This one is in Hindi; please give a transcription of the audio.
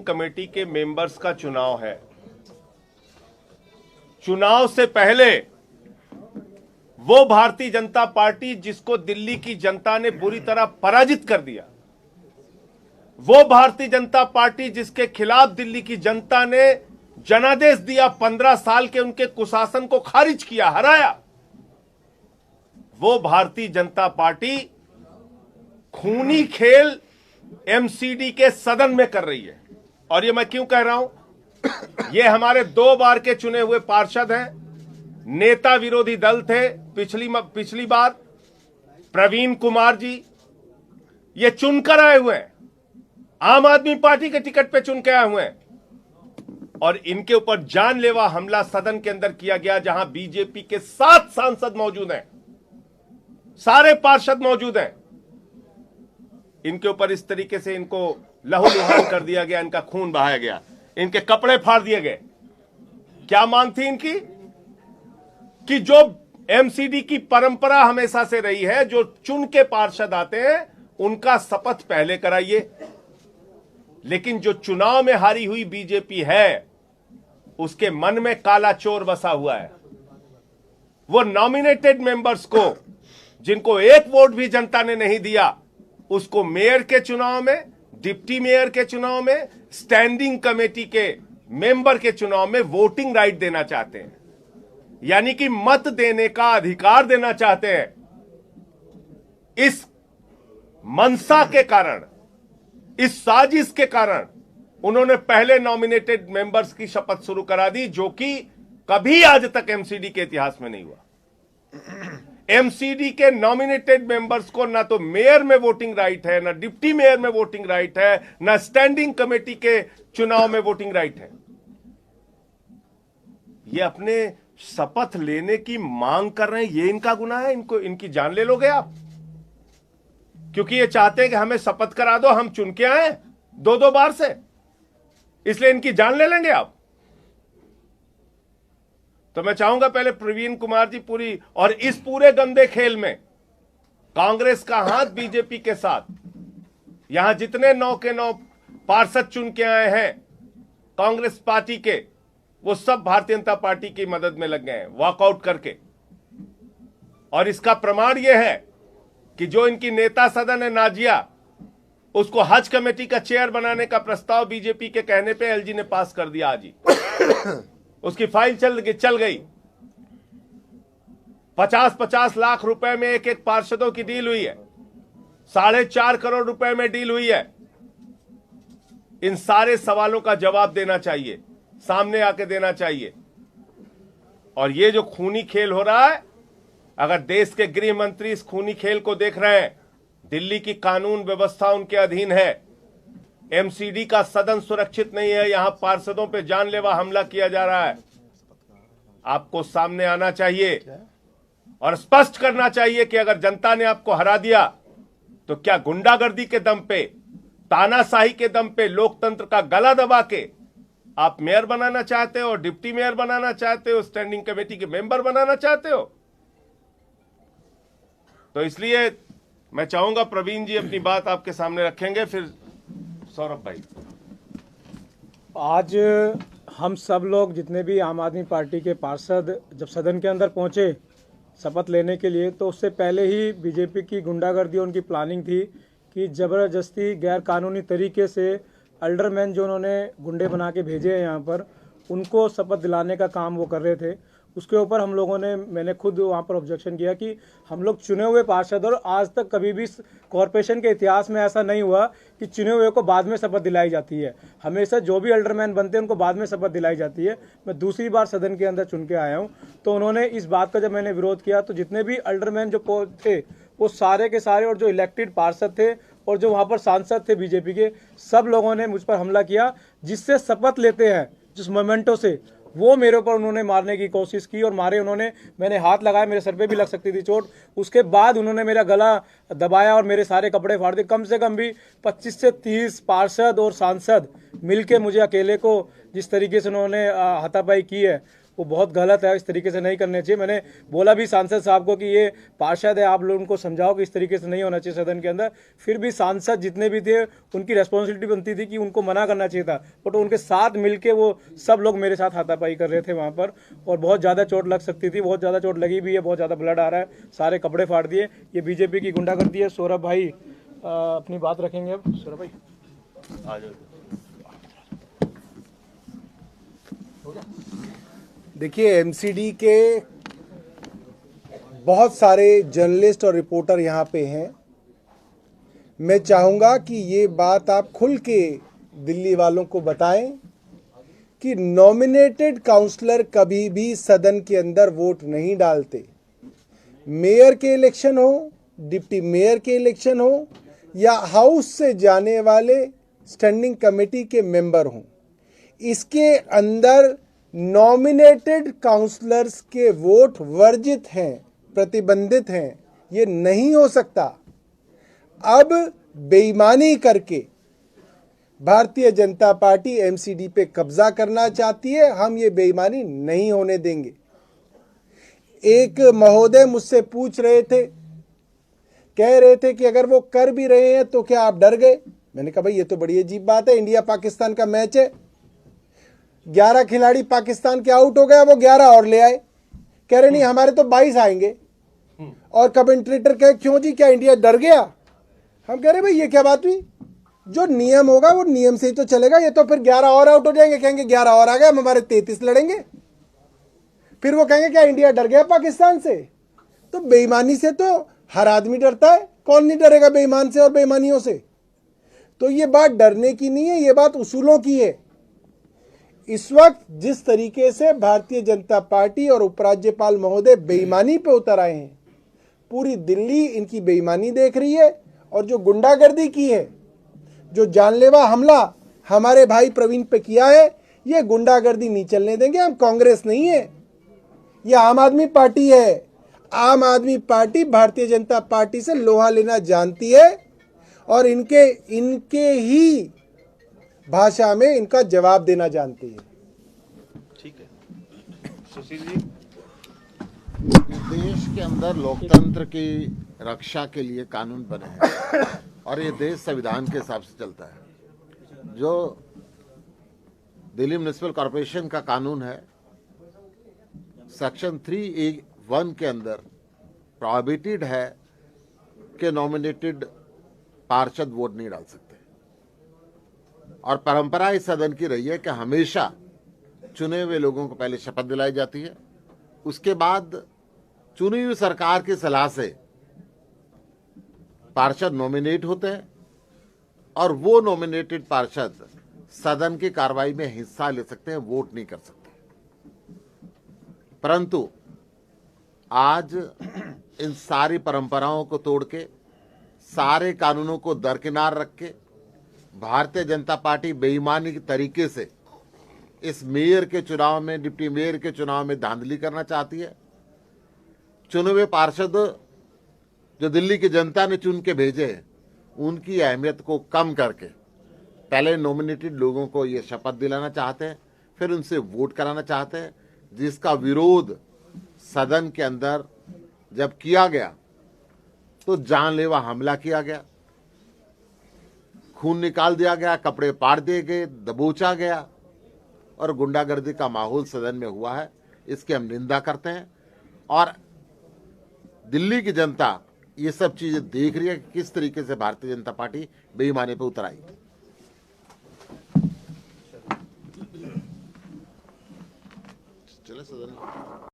स्टैंडिंग कमेटी के मेंबर्स का चुनाव है। चुनाव से पहले वो भारतीय जनता पार्टी जिसको दिल्ली की जनता ने बुरी तरह पराजित कर दिया, वो भारतीय जनता पार्टी जिसके खिलाफ दिल्ली की जनता ने जनादेश दिया, 15 साल के उनके कुशासन को खारिज किया, हराया, वो भारतीय जनता पार्टी खूनी खेल एमसीडी के सदन में कर रही है। और ये मैं क्यों कह रहा हूं? ये हमारे 2 बार के चुने हुए पार्षद हैं, नेता विरोधी दल थे पिछली बार, प्रवीण कुमार जी, ये चुनकर आए हुए हैं, आम आदमी पार्टी के टिकट पे चुन के आए हुए हैं, और इनके ऊपर जानलेवा हमला सदन के अंदर किया गया, जहां बीजेपी के 7 सांसद मौजूद हैं, सारे पार्षद मौजूद हैं। इनके ऊपर इस तरीके से इनको लहूलुहान कर दिया गया, इनका खून बहाया गया, इनके कपड़े फाड़ दिए गए। क्या मांग थी इनकी? कि जो एमसीडी की परंपरा हमेशा से रही है, जो चुन के पार्षद आते हैं उनका शपथ पहले कराइए। लेकिन जो चुनाव में हारी हुई बीजेपी है, उसके मन में काला चोर बसा हुआ है। वो नॉमिनेटेड मेंबर्स को, जिनको 1 वोट भी जनता ने नहीं दिया, उसको मेयर के चुनाव में, डिप्टी मेयर के चुनाव में, स्टैंडिंग कमेटी के मेंबर के चुनाव में वोटिंग राइट देना चाहते हैं, यानी कि मत देने का अधिकार देना चाहते हैं। इस मंशा के कारण, इस साजिश के कारण उन्होंने पहले नॉमिनेटेड मेंबर्स की शपथ शुरू करा दी, जो कि कभी आज तक एमसीडी के इतिहास में नहीं हुआ। एमसीडी के नॉमिनेटेड मेंबर्स को ना तो मेयर में वोटिंग राइट है, ना डिप्टी मेयर में वोटिंग राइट है, ना स्टैंडिंग कमेटी के चुनाव में वोटिंग राइट है। ये अपने शपथ लेने की मांग कर रहे हैं, ये इनका गुनाह है? इनको, इनकी जान ले लोगे आप? क्योंकि ये चाहते हैं कि हमें शपथ करा दो, हम चुन के आए 2-2 बार से, इसलिए इनकी जान ले लेंगे आप? तो मैं चाहूंगा पहले प्रवीण कुमार जी पूरी, और इस पूरे गंदे खेल में कांग्रेस का हाथ बीजेपी के साथ, यहां जितने 9 के 9 पार्षद चुन के आए हैं कांग्रेस पार्टी के, वो सब भारतीय जनता पार्टी की मदद में लग गए हैं वॉकआउट करके। और इसका प्रमाण यह है कि जो इनकी नेता सदन है नाजिया, उसको हज कमेटी का चेयर बनाने का प्रस्ताव बीजेपी के कहने पे एलजी ने पास कर दिया आज ही। उसकी फाइल चल गई। 50-50 लाख रुपए में एक पार्षदों की डील हुई है, 4.5 करोड़ रुपए में डील हुई है। इन सारे सवालों का जवाब देना चाहिए, सामने आके देना चाहिए। और ये जो खूनी खेल हो रहा है, अगर देश के गृह मंत्री इस खूनी खेल को देख रहे हैं, दिल्ली की कानून व्यवस्था उनके अधीन है, एमसीडी का सदन सुरक्षित नहीं है, यहां पार्षदों पे जानलेवा हमला किया जा रहा है, आपको सामने आना चाहिए और स्पष्ट करना चाहिए कि अगर जनता ने आपको हरा दिया तो क्या गुंडागर्दी के दम पे, तानाशाही के दम पे, लोकतंत्र का गला दबा के आप मेयर बनाना चाहते हो, डिप्टी मेयर बनाना चाहते हो, स्टैंडिंग कमेटी के मेंबर बनाना चाहते हो? तो इसलिए मैं चाहूंगा प्रवीण जी अपनी बात आपके सामने रखेंगे, फिर सौरभ भाई। आज हम सब लोग जितने भी आम आदमी पार्टी के पार्षद जब सदन के अंदर पहुंचे शपथ लेने के लिए, तो उससे पहले ही बीजेपी की गुंडागर्दी उनकी प्लानिंग थी कि ज़बरदस्ती गैर कानूनी तरीके से अल्डरमैन जो उन्होंने गुंडे बना के भेजे हैं यहाँ पर, उनको शपथ दिलाने का काम वो कर रहे थे। उसके ऊपर हम लोगों ने, मैंने खुद वहाँ पर ऑब्जेक्शन किया कि हम लोग चुने हुए पार्षद, और आज तक कभी भी कॉरपोरेशन के इतिहास में ऐसा नहीं हुआ कि चुने हुए को बाद में शपथ दिलाई जाती है। हमेशा जो भी अल्डरमैन बनते हैं उनको बाद में शपथ दिलाई जाती है। मैं दूसरी बार सदन के अंदर चुन के आया हूँ, तो उन्होंने इस बात का जब मैंने विरोध किया, तो जितने भी अल्डरमैन जो थे वो सारे के सारे, और जो इलेक्टेड पार्षद थे और जो वहाँ पर सांसद थे बीजेपी के, सब लोगों ने मुझ पर हमला किया। जिससे शपथ लेते हैं, जिस मोमेंटो से, वो मेरे ऊपर उन्होंने मारने की कोशिश की और मारे उन्होंने। मैंने हाथ लगाया, मेरे सर पे भी लग सकती थी चोट। उसके बाद उन्होंने मेरा गला दबाया और मेरे सारे कपड़े फाड़ दिए। कम से कम भी 25 से 30 पार्षद और सांसद मिलके मुझे अकेले को जिस तरीके से उन्होंने हाथापाई की है, वो बहुत गलत है। इस तरीके से नहीं करने चाहिए। मैंने बोला भी सांसद साहब को कि ये पार्षद है, आप लोग उनको समझाओ कि इस तरीके से नहीं होना चाहिए सदन के अंदर। फिर भी सांसद जितने भी थे उनकी रेस्पॉन्सिबिलिटी बनती थी कि उनको मना करना चाहिए था, बट उनके साथ मिलके वो सब लोग मेरे साथ हाथापाई कर रहे थे वहाँ पर, और बहुत ज़्यादा चोट लग सकती थी। बहुत ज़्यादा चोट लगी भी है, बहुत ज़्यादा ब्लड आ रहा है, सारे कपड़े फाड़ दिए। ये बीजेपी की गुंडागर्दी है। सौरभ भाई अपनी बात रखेंगे अब। सौरभ भाई आ जाओ। देखिए, एमसीडी के बहुत सारे जर्नलिस्ट और रिपोर्टर यहाँ पे हैं। मैं चाहूँगा कि ये बात आप खुल के दिल्ली वालों को बताएं कि नॉमिनेटेड काउंसलर कभी भी सदन के अंदर वोट नहीं डालते। मेयर के इलेक्शन हो, डिप्टी मेयर के इलेक्शन हो, या हाउस से जाने वाले स्टैंडिंग कमेटी के मेंबर हों, इसके अंदर नॉमिनेटेड काउंसलर्स के वोट वर्जित हैं, प्रतिबंधित हैं। ये नहीं हो सकता। अब बेईमानी करके भारतीय जनता पार्टी एमसीडी पे कब्जा करना चाहती है। हम ये बेईमानी नहीं होने देंगे। एक महोदय मुझसे पूछ रहे थे, कह रहे थे कि अगर वो कर भी रहे हैं तो क्या आप डर गए? मैंने कहा भाई ये तो बड़ी अजीब बात है। इंडिया पाकिस्तान का मैच है, 11 खिलाड़ी पाकिस्तान के आउट हो गए, वो 11 और ले आए। कह रहे नहीं हमारे तो 22 आएंगे। और कमेंटेटर कहे क्यों जी, क्या इंडिया डर गया? हम कह रहे भाई ये क्या बात हुई? जो नियम होगा वो नियम से ही तो चलेगा। ये तो फिर 11 और आउट हो जाएंगे, कहेंगे 11 और आ गए, हम हमारे 33 लड़ेंगे। फिर वो कहेंगे क्या इंडिया डर गया पाकिस्तान से? तो बेईमानी से तो हर आदमी डरता है, कौन नहीं डरेगा बेईमान से और बेईमानियों से? तो ये बात डरने की नहीं है, ये बात उसूलों की है। इस वक्त जिस तरीके से भारतीय जनता पार्टी और उपराज्यपाल महोदय बेईमानी पे उतर आए हैं, पूरी दिल्ली इनकी बेईमानी देख रही है। और जो गुंडागर्दी की है, जो जानलेवा हमला हमारे भाई प्रवीण पे किया है, ये गुंडागर्दी नहीं चलने देंगे। हम कांग्रेस नहीं है, ये आम आदमी पार्टी है। आम आदमी पार्टी भारतीय जनता पार्टी से लोहा लेना जानती है और इनके ही भाषा में इनका जवाब देना जानती है। ठीक है सुशील जी। देश के अंदर लोकतंत्र की रक्षा के लिए कानून बने हैं और ये देश संविधान के हिसाब से चलता है। जो दिल्ली म्युनिसिपल कॉरपोरेशन का कानून है, सेक्शन 3(1) के अंदर प्रोहिबिटेड है कि नॉमिनेटेड पार्षद वोट नहीं डाल सकते। और परंपरा इस सदन की रही है कि हमेशा चुने हुए लोगों को पहले शपथ दिलाई जाती है, उसके बाद चुनी हुई सरकार की सलाह से पार्षद नॉमिनेट होते हैं और वो नॉमिनेटेड पार्षद सदन की कार्रवाई में हिस्सा ले सकते हैं, वोट नहीं कर सकते। परंतु आज इन सारी परंपराओं को तोड़ के, सारे कानूनों को दरकिनार रख के भारतीय जनता पार्टी बेईमानी के तरीके से इस मेयर के चुनाव में, डिप्टी मेयर के चुनाव में धांधली करना चाहती है। चुने हुए पार्षद जो दिल्ली की जनता ने चुन के भेजे, उनकी अहमियत को कम करके पहले नॉमिनेटेड लोगों को ये शपथ दिलाना चाहते हैं, फिर उनसे वोट कराना चाहते हैं, जिसका विरोध सदन के अंदर जब किया गया तो जानलेवा हमला किया गया, खून निकाल दिया गया, कपड़े पाड़ दिए गए, दबोचा गया और गुंडागर्दी का माहौल सदन में हुआ है। इसकी हम निंदा करते हैं और दिल्ली की जनता ये सब चीजें देख रही है कि किस तरीके से भारतीय जनता पार्टी बेईमानी पे उतर आई। चले सदन।